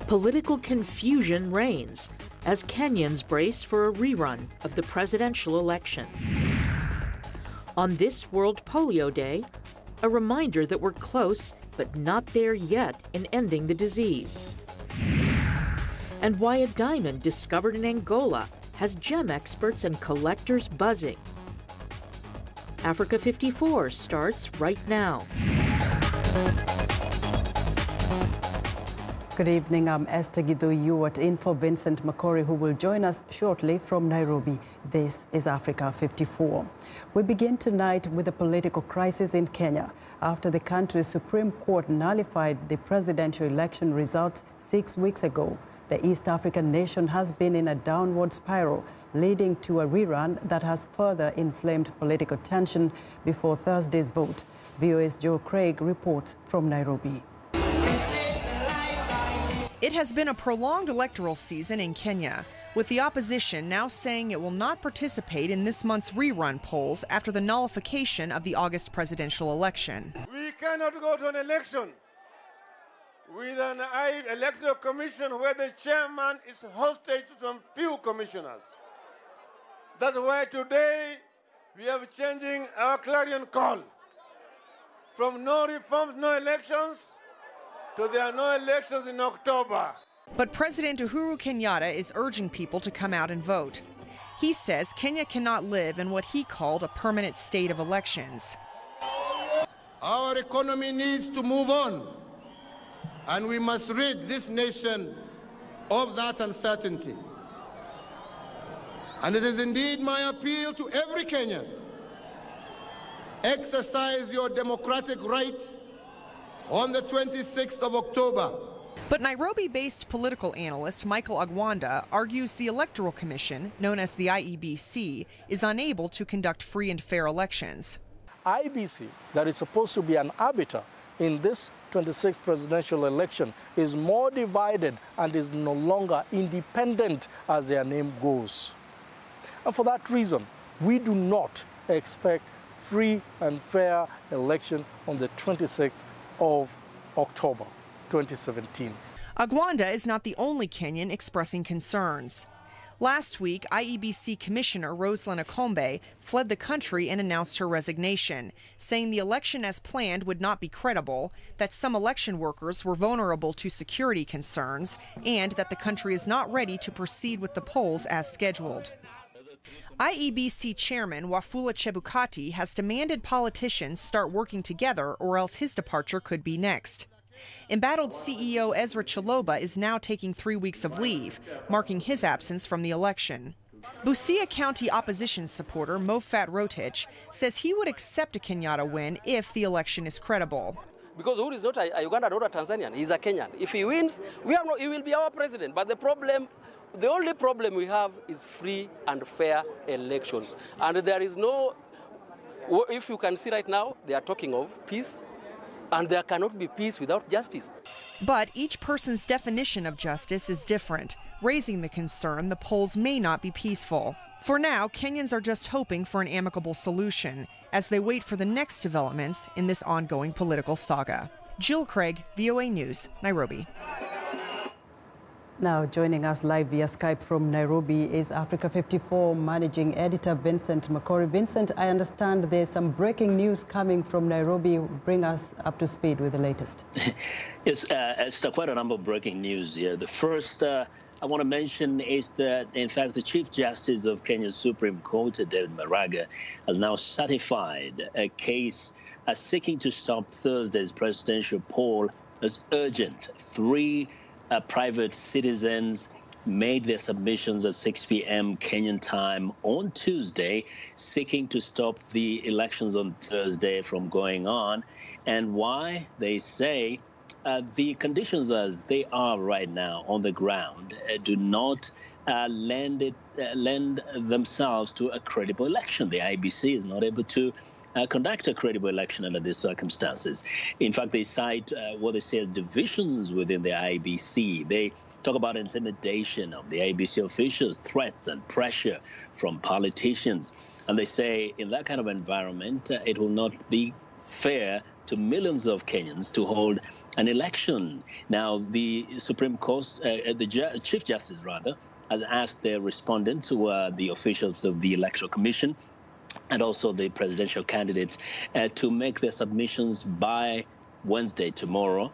Political confusion reigns as Kenyans brace for a rerun of the presidential election. On this World Polio Day, a reminder that we're close but not there yet in ending the disease. And why a diamond discovered in Angola has gem experts and collectors buzzing. Africa 54 starts right now. Good evening, I'm Esther Githu. You are in for Vincent Makori, who will join us shortly from Nairobi. This is Africa 54. We begin tonight with a political crisis in Kenya after the country's Supreme Court nullified the presidential election results 6 weeks ago. The East African nation has been in a downward spiral, leading to a rerun that has further inflamed political tension before Thursday's vote. VOA's Joe Craig reports from Nairobi. It has been a prolonged electoral season in Kenya, with the opposition now saying it will not participate in this month's rerun polls after the nullification of the August presidential election. We cannot go to an election with an electoral commission where the chairman is hostage to some few commissioners. That's why today we are changing our clarion call from no reforms, no elections, so there are no elections in October. But President Uhuru Kenyatta is urging people to come out and vote. He says Kenya cannot live in what he called a permanent state of elections. Our economy needs to move on, and we must rid this nation of that uncertainty. And it is indeed my appeal to every Kenyan: exercise your democratic right on the 26th of October. But Nairobi-based political analyst Michael Agwanda argues the Electoral Commission, known as the IEBC, is unable to conduct free and fair elections. IEBC, that is supposed to be an arbiter in this 26th presidential election, is more divided and is no longer independent as their name goes. And for that reason, we do not expect free and fair election on the 26th of October 2017. Agwanda is not the only Kenyan expressing concerns. Last week, IEBC Commissioner Roselyn Akombe fled the country and announced her resignation, saying the election as planned would not be credible, that some election workers were vulnerable to security concerns, and that the country is not ready to proceed with the polls as scheduled. IEBC Chairman Wafula Chebukati has demanded politicians start working together or else his departure could be next. Embattled CEO Ezra Chiloba is now taking 3 weeks of leave, marking his absence from the election. Busia County opposition supporter Mofat Rotich says he would accept a Kenyatta win if the election is credible. Because Uhuru is not a Ugandan or a Tanzanian, he's a Kenyan. If he wins, he will be our president. But the only problem we have is free and fair elections. And there is no, if you can see right now, they are talking of peace, and there cannot be peace without justice. But each person's definition of justice is different, raising the concern the polls may not be peaceful. For now, Kenyans are just hoping for an amicable solution as they wait for the next developments in this ongoing political saga. Jill Craig, VOA News, Nairobi. Now joining us live via Skype from Nairobi is Africa 54 Managing Editor Vincent Makori. Vincent, I understand there's some breaking news coming from Nairobi. Bring us up to speed with the latest. Yes, it's quite a number of breaking news here. The first I want to mention is that, in fact, the Chief Justice of Kenya's Supreme Court, David Maraga, has now certified a case seeking to stop Thursday's presidential poll as urgent. Three private citizens made their submissions at 6 p.m. Kenyan time on Tuesday, seeking to stop the elections on Thursday from going on. And why? They say the conditions as they are right now on the ground do not lend themselves to a credible election. The IEBC is not able to conduct a credible election under these circumstances. In fact, they cite what they say as divisions within the IEBC. They talk about intimidation of the IEBC officials, threats and pressure from politicians. And they say in that kind of environment, it will not be fair to millions of Kenyans to hold an election. Now, the Supreme Court, Chief Justice rather, has asked their respondents, who are the officials of the Electoral Commission, and also the presidential candidates, to make their submissions by Wednesday, tomorrow,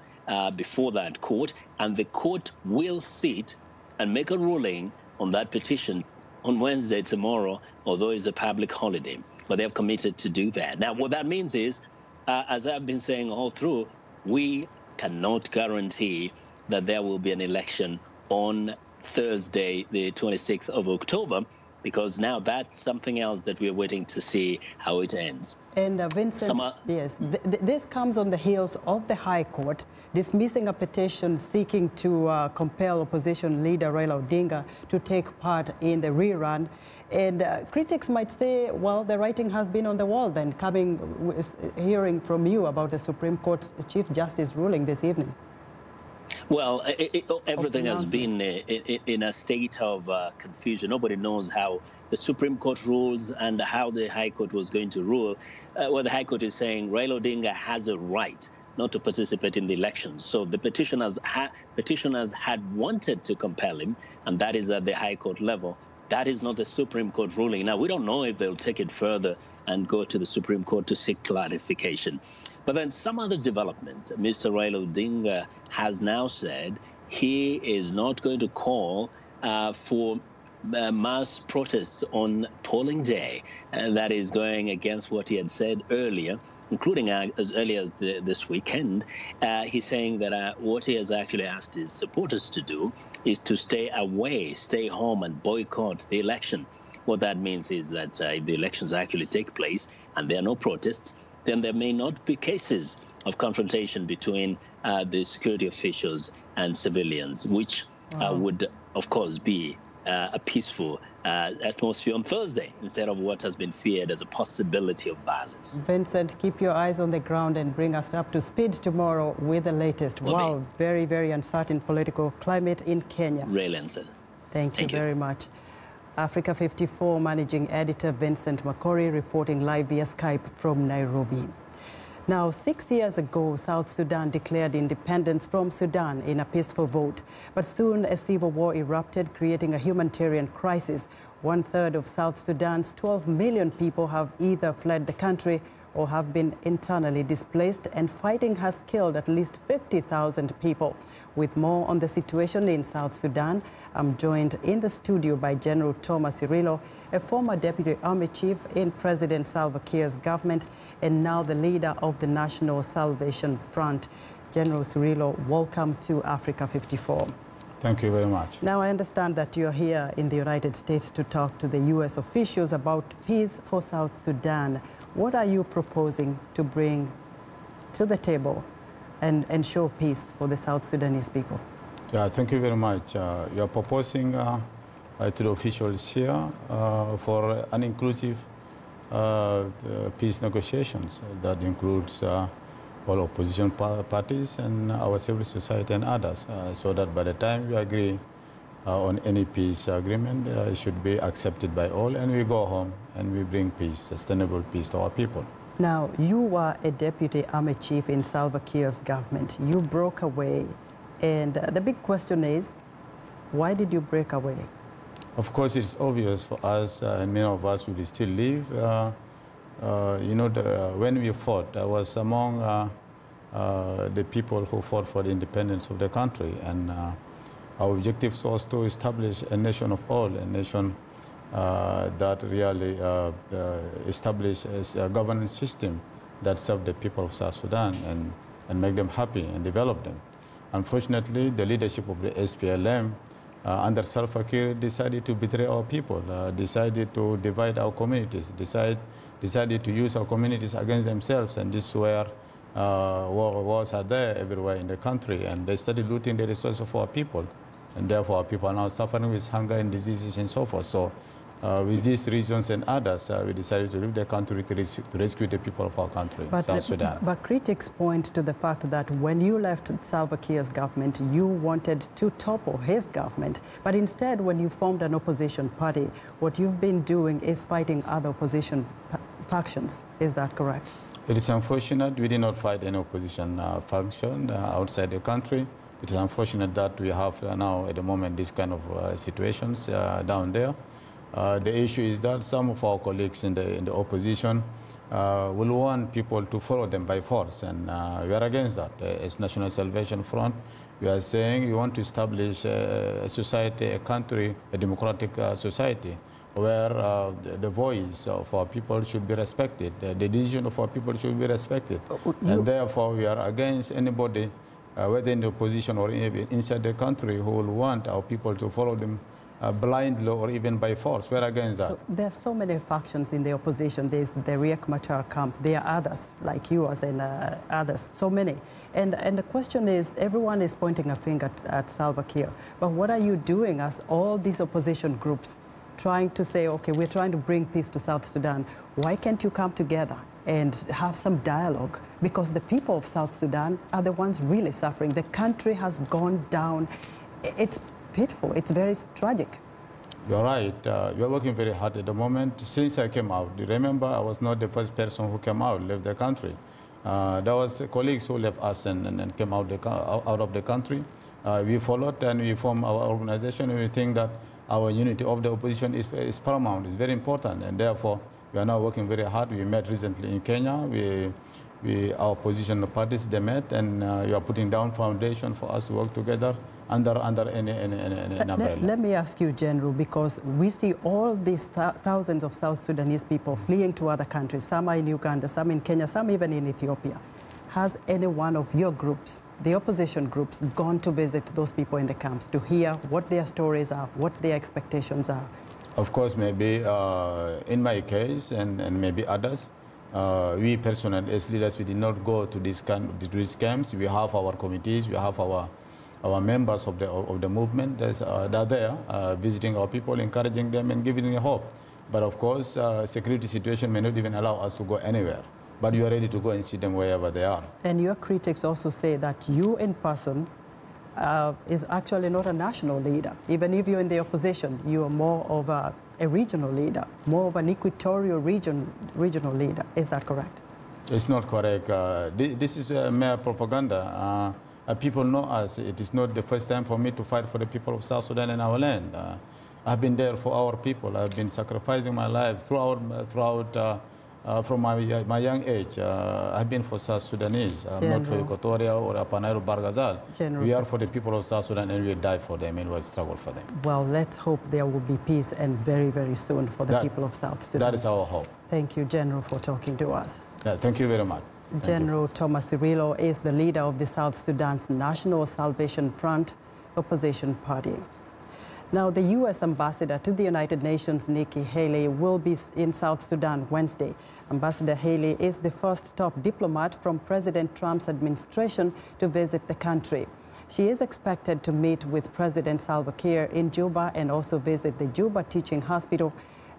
before that court. And the court will sit and make a ruling on that petition on Wednesday, tomorrow, although it's a public holiday. But they have committed to do that. Now, what that means is, as I've been saying all through, we cannot guarantee that there will be an election on Thursday, the 26th of October, because now that's something else that we're waiting to see how it ends. And Vincent, yes, this comes on the heels of the High Court dismissing a petition seeking to compel opposition leader Raila Odinga to take part in the rerun. And critics might say, well, the writing has been on the wall then, hearing from you about the Supreme Court Chief Justice ruling this evening. Well, everything has been in a state of confusion. Nobody knows how the Supreme Court rules and how the High Court was going to rule. Well, the High Court is saying Raila Odinga has a right not to participate in the elections. So the petitioners had wanted to compel him, and that is at the High Court level. That is not the Supreme Court ruling. Now, we don't know if they'll take it further and go to the Supreme Court to seek clarification. But then some other development. Mr. Raila Odinga has now said he is not going to call for mass protests on polling day. And that is going against what he had said earlier, including as early as this weekend. He's saying that what he has actually asked his supporters to do is to stay away, stay home, and boycott the election. What that means is that if the elections actually take place and there are no protests, then there may not be cases of confrontation between the security officials and civilians, which would, of course, be a peaceful atmosphere on Thursday instead of what has been feared as a possibility of violence. Vincent, keep your eyes on the ground and bring us up to speed tomorrow with the latest. Wow, very, very uncertain political climate in Kenya. Really uncertain. Thank you very much. Africa 54 Managing Editor Vincent Makori reporting live via Skype from Nairobi. Now, 6 years ago, South Sudan declared independence from Sudan in a peaceful vote. But soon a civil war erupted, creating a humanitarian crisis. 1/3 of South Sudan's 12 million people have either fled the country or have been internally displaced, and fighting has killed at least 50,000 people. With more on the situation in South Sudan, I'm joined in the studio by General Thomas Cirillo, a former Deputy Army Chief in President Salva Kiir's government and now the leader of the National Salvation Front. General Cirillo, welcome to Africa 54. Thank you very much. Now, I understand that you're here in the United States to talk to the U.S. officials about peace for South Sudan. What are you proposing to bring to the table and ensure peace for the South Sudanese people? Yeah, thank you very much. You're proposing to the officials here for an inclusive peace negotiations that includes all opposition parties and our civil society and others, so that by the time we agree on any peace agreement, it should be accepted by all, and we go home and we bring peace, sustainable peace to our people. Now, you were a Deputy Army Chief in Salva Kiir's government. You broke away, and the big question is, why did you break away? Of course, it's obvious for us, and many of us will still live. You know, when we fought, I was among the people who fought for the independence of the country, and our objective was to establish a nation of all, a nation that really establish a governance system that serve the people of South Sudan and make them happy and develop them. Unfortunately, the leadership of the SPLM under Salva Kiir decided to betray our people, decided to divide our communities, decided to use our communities against themselves, and this is where wars are there everywhere in the country, and they started looting the resources of our people, and therefore our people are now suffering with hunger and diseases and so forth. So with these reasons and others, we decided to leave the country to rescue the people of our country, South Sudan. But critics point to the fact that when you left Salva Kiir's government, you wanted to topple his government. But instead, when you formed an opposition party, what you've been doing is fighting other opposition factions. Is that correct? It is unfortunate we did not fight any opposition function outside the country. It is unfortunate that we have now at the moment this kind of situations down there. The issue is that some of our colleagues in the opposition will want people to follow them by force, and we are against that. As National Salvation Front, we are saying we want to establish a society, a country, a democratic society, where the voice of our people should be respected, the decision of our people should be respected. And therefore, we are against anybody, whether in the opposition or inside the country, who will want our people to follow them blindly or even by force. We're against that. So there are so many factions in the opposition. There's the Riek Machar camp. There are others, like yours and others, so many. And the question is, everyone is pointing a finger at Salva Kiir. But what are you doing as all these opposition groups trying to say, okay, we're trying to bring peace to South Sudan? Why can't you come together and have some dialogue? Because the people of South Sudan are the ones really suffering. The country has gone down. It's pitiful. It's very tragic. You're right. We're working very hard at the moment. Since I came out, remember, I was not the first person who came out, left the country. There was colleagues who left us and came out of the country. We followed and we formed our organization, and we think that our unity of the opposition is paramount, is very important, and therefore we are now working very hard. We met recently in Kenya. Our opposition parties, they met, and we are putting down foundation for us to work together under any umbrella. Let me ask you, General, because we see all these thousands of South Sudanese people fleeing to other countries. Some are in Uganda, some in Kenya, some even in Ethiopia. Has any one of your groups, the opposition groups, gone to visit those people in the camps to hear what their stories are, what their expectations are? Of course, maybe in my case and maybe others, we personally, as leaders, we did not go to these camps. We have our committees, we have our members of the movement that are there, visiting our people, encouraging them and giving them hope. But of course, security situation may not even allow us to go anywhere. But you are ready to go and see them wherever they are. And your critics also say that you in person is actually not a national leader. Even if you're in the opposition, you are more of a regional leader, more of an equatorial regional leader. Is that correct? It's not correct. This is mere propaganda. People know us. It is not the first time for me to fight for the people of South Sudan and our land. I've been there for our people. I've been sacrificing my life from my young age. I've been for South Sudanese. I'm not for Equatoria or Apanairo Barghazal. We are for the people of South Sudan, and we die for them and we'll struggle for them. Well, let's hope there will be peace, and very, very soon, for the people of South Sudan. That is our hope. Thank you, General, for talking to us. Yeah, thank you very much. General Thomas Cirillo is the leader of the South Sudan's National Salvation Front opposition party. Now, the U.S. ambassador to the United Nations, Nikki Haley, will be in South Sudan Wednesday. Ambassador Haley is the first top diplomat from President Trump's administration to visit the country. She is expected to meet with President Salva Kiir in Juba and also visit the Juba Teaching Hospital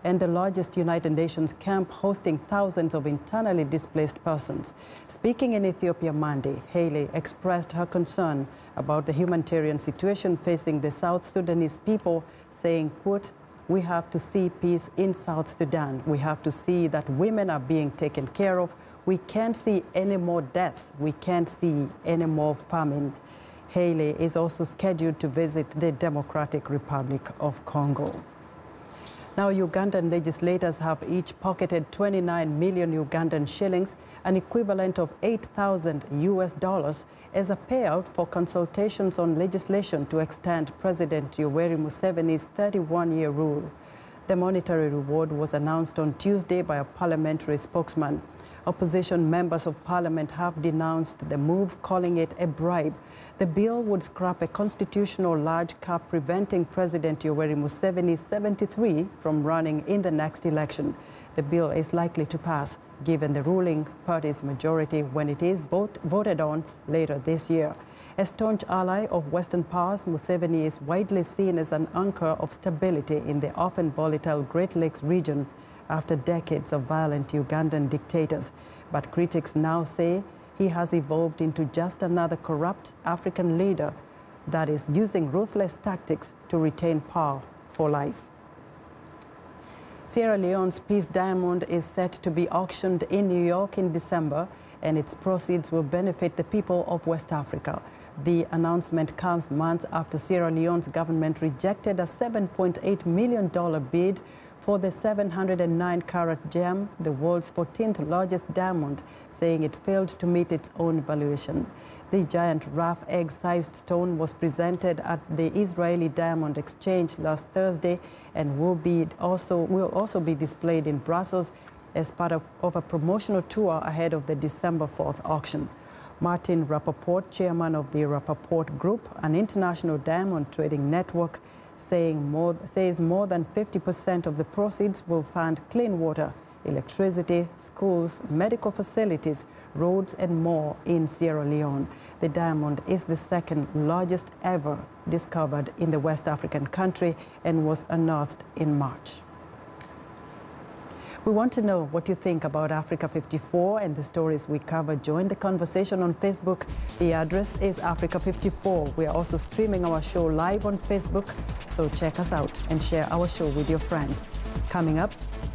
and the largest United Nations camp hosting thousands of internally displaced persons. Speaking in Ethiopia Monday, Haley expressed her concern about the humanitarian situation facing the South Sudanese people, saying, quote, "We have to see peace in South Sudan. We have to see that women are being taken care of. We can't see any more deaths. We can't see any more famine." Haley is also scheduled to visit the Democratic Republic of Congo. Now, Ugandan legislators have each pocketed 29 million Ugandan shillings, an equivalent of $8,000 as a payout for consultations on legislation to extend President Yoweri Museveni's 31-year rule. The monetary reward was announced on Tuesday by a parliamentary spokesman. Opposition members of parliament have denounced the move, calling it a bribe. The bill would scrap a constitutional large cap preventing President Yoweri Museveni, 73, from running in the next election. The bill is likely to pass, given the ruling party's majority when it is voted on later this year. A staunch ally of Western powers, Museveni is widely seen as an anchor of stability in the often volatile Great Lakes region after decades of violent Ugandan dictators. But critics now say he has evolved into just another corrupt African leader that is using ruthless tactics to retain power for life. Sierra Leone's Peace Diamond is set to be auctioned in New York in December, and its proceeds will benefit the people of West Africa. The announcement comes months after Sierra Leone's government rejected a $7.8 million bid for the 709-carat gem, the world's 14th largest diamond, saying it failed to meet its own valuation. The giant rough egg-sized stone was presented at the Israeli Diamond Exchange last Thursday and will also be displayed in Brussels as part of a promotional tour ahead of the December 4th auction. Martin Rappaport, chairman of the Rappaport Group, an international diamond trading network, says more than 50% of the proceeds will fund clean water, electricity, schools, medical facilities, roads and more in Sierra Leone. The diamond is the second largest ever discovered in the West African country and was unearthed in March. We want to know what you think about Africa 54 and the stories we cover. Join the conversation on Facebook. The address is Africa 54. We are also streaming our show live on Facebook, so check us out and share our show with your friends. Coming up,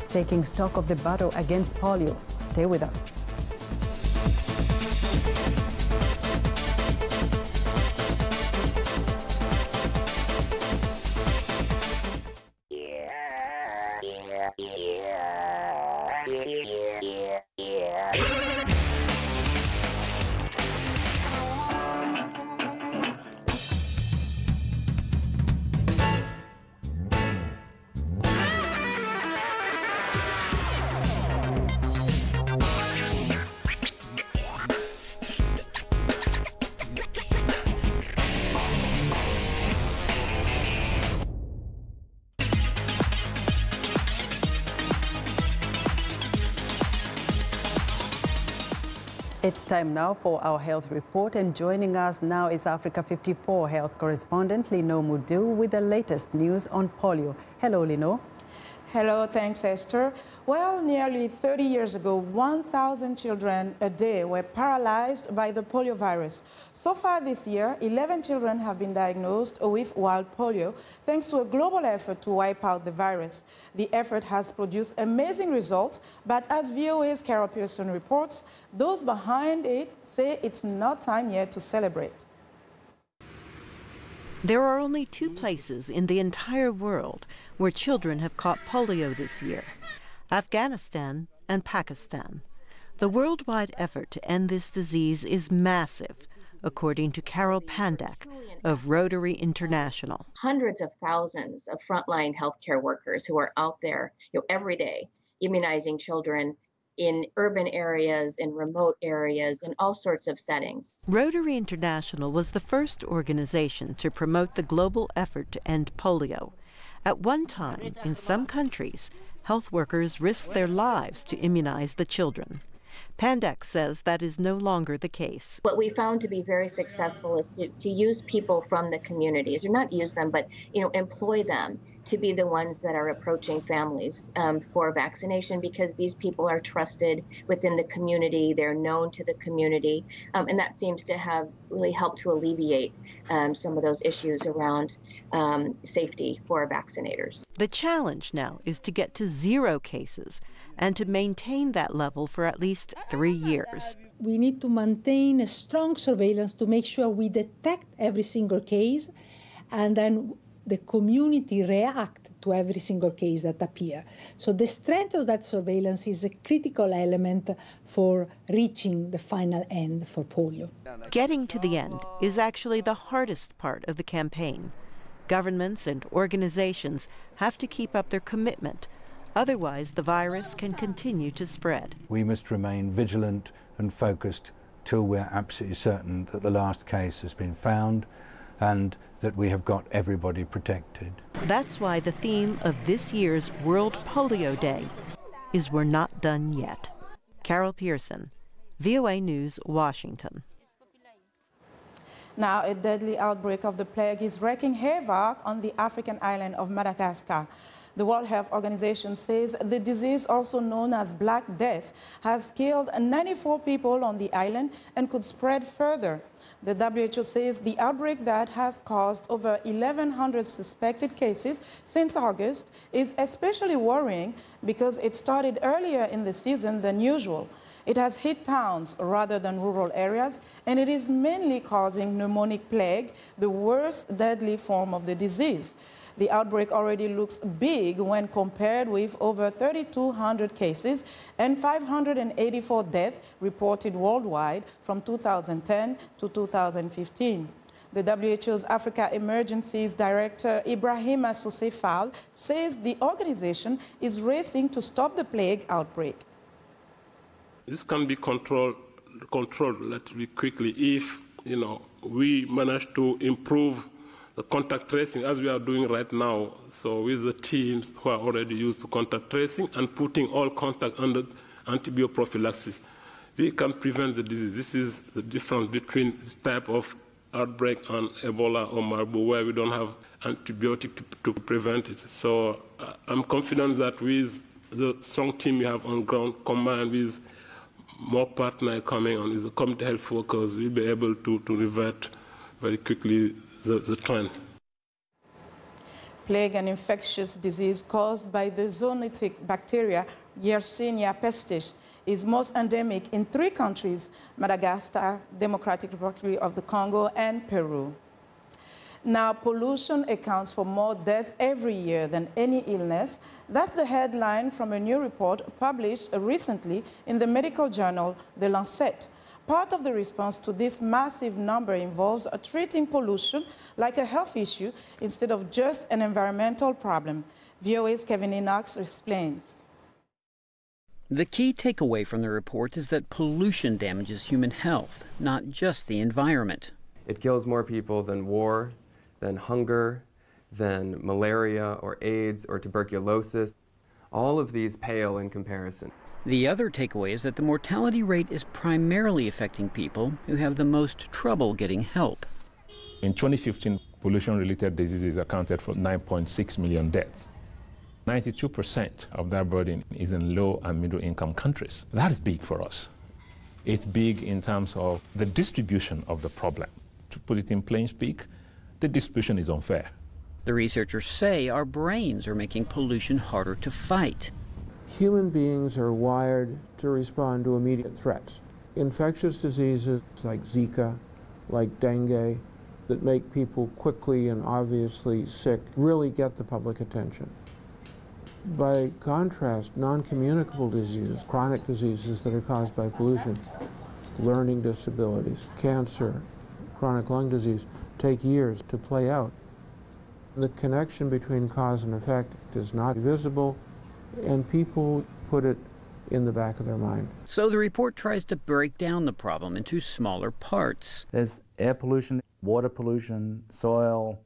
taking stock of the battle against polio. Stay with us. It's time now for our health report, and joining us now is Africa 54 health correspondent Leone Mudiu with the latest news on polio. Hello, Leone. Hello, thanks, Esther. Well, nearly 30 years ago, 1,000 children a day were paralyzed by the polio virus. So far this year, 11 children have been diagnosed with wild polio, thanks to a global effort to wipe out the virus. The effort has produced amazing results, but as VOA's Carol Pearson reports, those behind it say it's not time yet to celebrate. There are only 2 places in the entire world where children have caught polio this year: Afghanistan and Pakistan. The worldwide effort to end this disease is massive, according to Carol Pandak of Rotary International. Hundreds of thousands of frontline healthcare workers who are out there, every day immunizing children in urban areas, in remote areas, in all sorts of settings. Rotary International was the first organization to promote the global effort to end polio. At one time, in some countries, health workers risked their lives to immunize the children. Pandak says that is no longer the case. What we found to be very successful is to use people from the communities, or not use them, but employ them to be the ones that are approaching families for vaccination, because these people are trusted within the community, they're known to the community, and that seems to have really helped to alleviate some of those issues around safety for vaccinators. The challenge now is to get to 0 cases and to maintain that level for at least 3 years. We need to maintain a strong surveillance to make sure we detect every single case, and then the community react to every single case that appear. So the strength of that surveillance is a critical element for reaching the final end for polio. Getting to the end is actually the hardest part of the campaign. Governments and organizations have to keep up their commitment. Otherwise, the virus can continue to spread. We must remain vigilant and focused till we're absolutely certain that the last case has been found and that we have got everybody protected. That's why the theme of this year's World Polio Day is We're Not Done Yet. Carol Pearson, VOA News, Washington. Now, a deadly outbreak of the plague is wreaking havoc on the African island of Madagascar. The World Health Organization says the disease, also known as Black Death, has killed 94 people on the island and could spread further. The WHO says the outbreak that has caused over 1,100 suspected cases since August is especially worrying because it started earlier in the season than usual. It has hit towns rather than rural areas, and it is mainly causing pneumonic plague, the worst deadly form of the disease. The outbreak already looks big when compared with over 3,200 cases and 584 deaths reported worldwide from 2010 to 2015. The WHO's Africa Emergencies Director, Ibrahima Sousefal, says the organization is racing to stop the plague outbreak. This can be controlled relatively quickly if, we manage to improve the contact tracing as we are doing right now. So with the teams who are already used to contact tracing and putting all contact under antibiotic prophylaxis, we can prevent the disease. This is the difference between this type of outbreak and Ebola or Marburg, where we don't have antibiotic to prevent it. So I'm confident that with the strong team we have on ground, combined with more partners coming on, is the community health workers, we'll be able to revert very quickly the trend. Plague, an infectious disease caused by the zoonotic bacteria Yersinia pestis, is most endemic in 3 countries: Madagascar, Democratic Republic of the Congo, and Peru. Now, pollution accounts for more deaths every year than any illness. That's the headline from a new report published recently in the medical journal The Lancet. Part of the response to this massive number involves treating pollution like a health issue instead of just an environmental problem. VOA's Kevin Enox explains. The key takeaway from the report is that pollution damages human health, not just the environment. It kills more people than war, than hunger, than malaria or AIDS or tuberculosis. All of these pale in comparison. The other takeaway is that the mortality rate is primarily affecting people who have the most trouble getting help. In 2015, pollution-related diseases accounted for 9.6 million deaths. 92% of that burden is in low and middle-income countries. That is big for us. It's big in terms of the distribution of the problem. To put it in plain speak, the distribution is unfair. The researchers say our brains are making pollution harder to fight. Human beings are wired to respond to immediate threats. Infectious diseases like Zika, like dengue, that make people quickly and obviously sick really get the public attention. By contrast, non-communicable diseases, chronic diseases that are caused by pollution, learning disabilities, cancer, chronic lung disease, take years to play out. The connection between cause and effect is not visible, and people put it in the back of their mind. So the report tries to break down the problem into smaller parts. There's air pollution, water pollution, soil,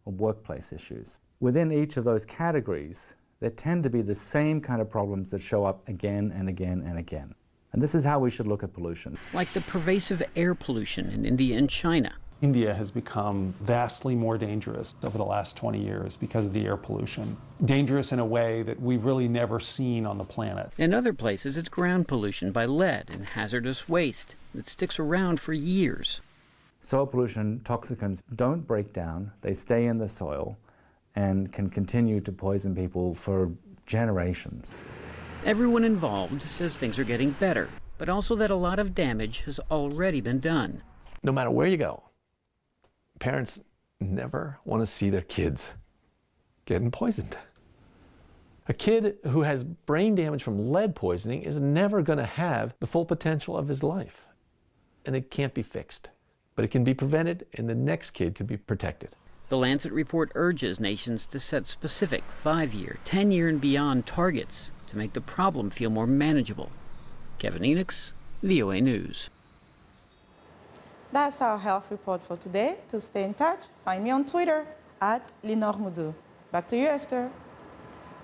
or workplace issues. Within each of those categories, there tend to be the same kind of problems that show up again and again and again. And this is how we should look at pollution. Like the pervasive air pollution in India and China. India has become vastly more dangerous over the last 20 years because of the air pollution. Dangerous in a way that we've really never seen on the planet. In other places, it's ground pollution by lead and hazardous waste that sticks around for years. Soil pollution toxicants don't break down, they stay in the soil and can continue to poison people for generations. Everyone involved says things are getting better, but also that a lot of damage has already been done. No matter where you go, parents never want to see their kids getting poisoned. A kid who has brain damage from lead poisoning is never going to have the full potential of his life. And it can't be fixed. But it can be prevented, and the next kid can be protected. The Lancet report urges nations to set specific 5-year, 10-year, and beyond targets to make the problem feel more manageable. Kevin Enox, VOA News. That's our health report for today. To stay in touch, find me on Twitter @LeoneMoudou. Back to you, Esther.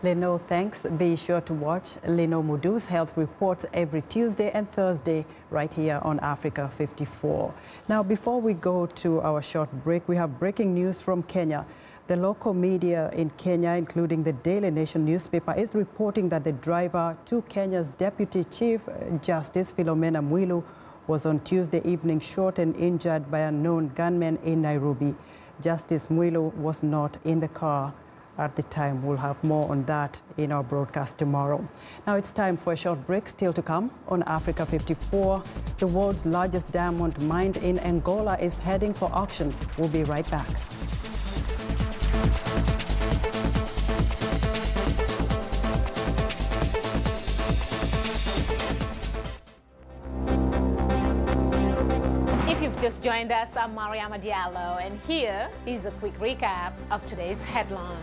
Leno, thanks. Be sure to watch Leno Moudou's health reports every Tuesday and Thursday right here on Africa 54. Now, before we go to our short break, we have breaking news from Kenya. The local media in Kenya, including the Daily Nation newspaper, is reporting that the driver to Kenya's Deputy Chief Justice Philomena Mwilu was on Tuesday evening shot and injured by unknown gunmen in Nairobi. Justice Mwilu was not in the car at the time. We'll have more on that in our broadcast tomorrow. Now it's time for a short break. Still to come on Africa 54. The world's largest diamond mine in Angola is heading for auction. We'll be right back. If you've just joined us, I'm Mariama Diallo, and here is a quick recap of today's headlines.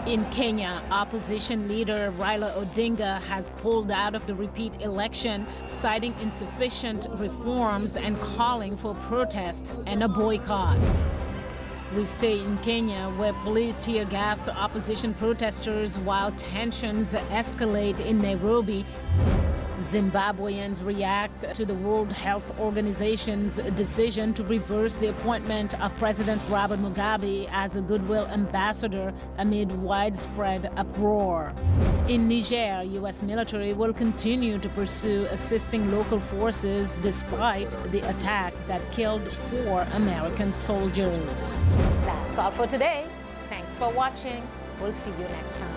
In Kenya, opposition leader Raila Odinga has pulled out of the repeat election, citing insufficient reforms and calling for protests and a boycott. We stay in Kenya, where police tear gassed opposition protesters while tensions escalate in Nairobi. Zimbabweans react to the World Health Organization's decision to reverse the appointment of President Robert Mugabe as a goodwill ambassador amid widespread uproar. In Niger, U.S. military will continue to pursue assisting local forces despite the attack that killed 4 American soldiers. That's all for today. Thanks for watching. We'll see you next time.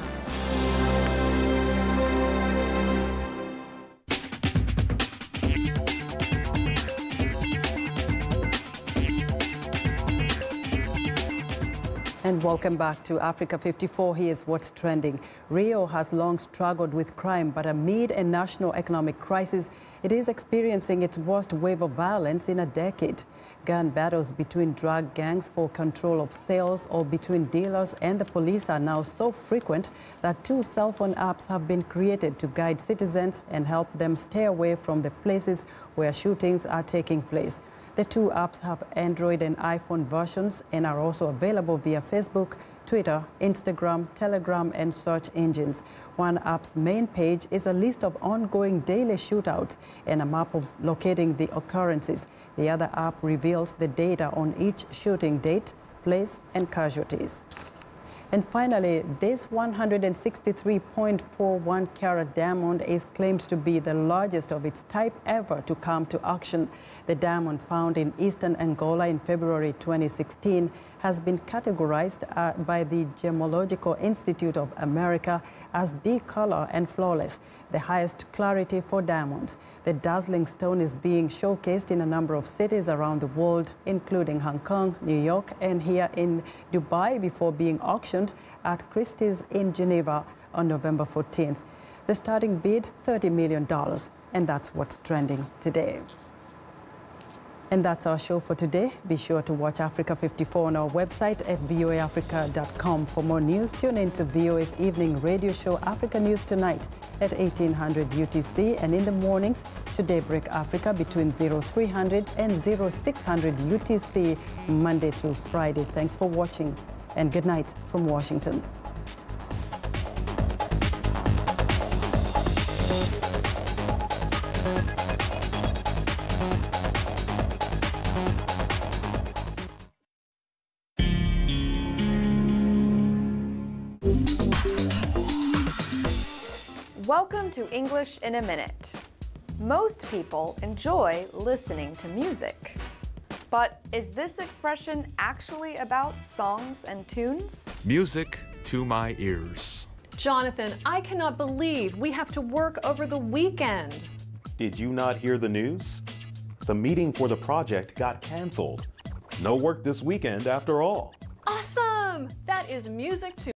And welcome back to Africa 54. Here's what's trending. Rio has long struggled with crime, but amid a national economic crisis, it is experiencing its worst wave of violence in a decade. Gun battles between drug gangs for control of sales or between dealers and the police are now so frequent that 2 cell phone apps have been created to guide citizens and help them stay away from the places where shootings are taking place. The 2 apps have Android and iPhone versions and are also available via Facebook, Twitter, Instagram, Telegram, and search engines. One app's main page is a list of ongoing daily shootouts and a map of locating the occurrences. The other app reveals the data on each shooting date, place, and casualties. And finally, this 163.41 carat diamond is claimed to be the largest of its type ever to come to auction. The diamond found in eastern Angola in February 2016 has been categorized by the Gemological Institute of America as D-color and flawless, the highest clarity for diamonds. The dazzling stone is being showcased in a number of cities around the world, including Hong Kong, New York, and here in Dubai, before being auctioned at Christie's in Geneva on November 14th. The starting bid, $30 million. And that's what's trending today. And that's our show for today. Be sure to watch Africa 54 on our website at voaafrica.com. For more news, tune in to VOA's evening radio show, Africa News Tonight, at 1800 UTC, and in the mornings to Daybreak Africa between 0300 and 0600 UTC, Monday through Friday. Thanks for watching, and good night from Washington. Welcome to English in a Minute. Most people enjoy listening to music. But is this expression actually about songs and tunes? Music to my ears. Jonathan, I cannot believe we have to work over the weekend. Did you not hear the news? The meeting for the project got canceled. No work this weekend after all. Awesome! That is music to